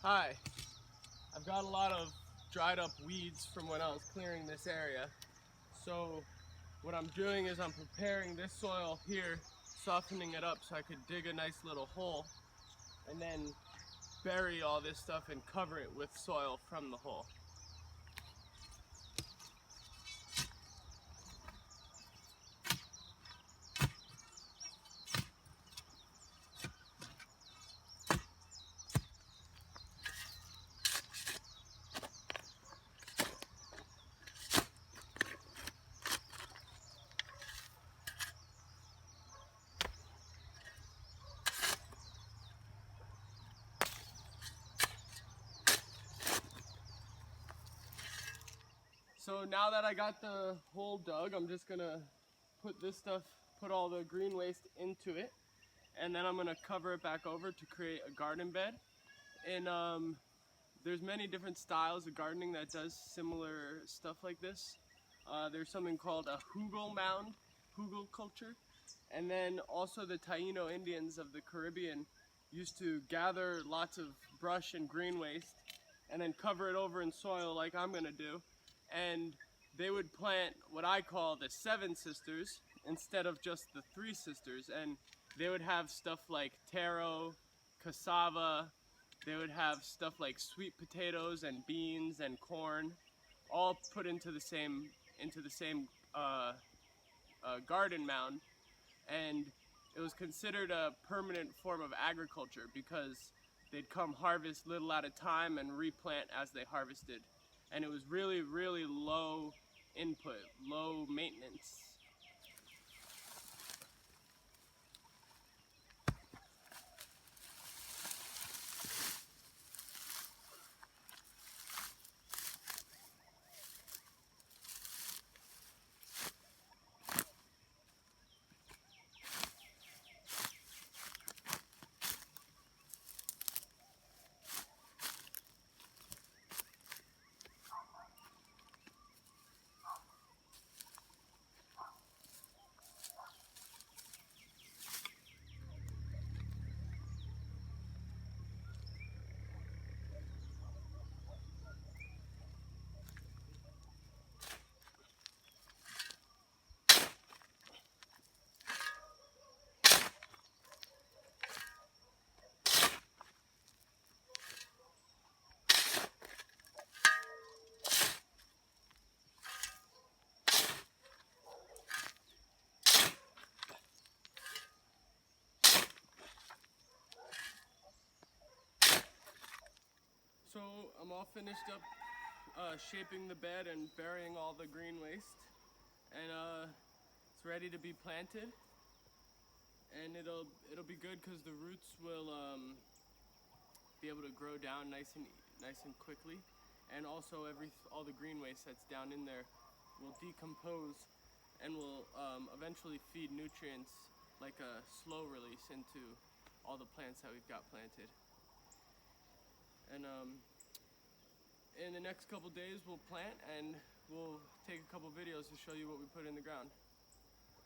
Hi, I've got a lot of dried up weeds from when I was clearing this area. So what I'm doing is I'm preparing this soil here, softening it up so I could dig a nice little hole and then bury all this stuff and cover it with soil from the hole. So now that I got the hole dug, I'm just gonna put all the green waste into it, and then I'm gonna cover it back over to create a garden bed. And there's many different styles of gardening that does similar stuff like this. There's something called a mound, hugelkulture, and then also the Taino Indians of the Caribbean used to gather lots of brush and green waste and then cover it over in soil like I'm gonna do, and they would plant what I call the 7 sisters instead of just the 3 sisters, and they would have stuff like taro, cassava, they would have stuff like sweet potatoes and beans and corn, all put into the same garden mound, and it was considered a permanent form of agriculture because they'd come harvest little at a time and replant as they harvested, and it was really, really low input, low maintenance. So I'm all finished up shaping the bed and burying all the green waste, and it's ready to be planted. And it'll be good because the roots will be able to grow down nice and quickly, and also all the green waste that's down in there will decompose and will eventually feed nutrients like a slow release into all the plants that we've got planted. And in the next couple days we'll plant and we'll take a couple videos to show you what we put in the ground.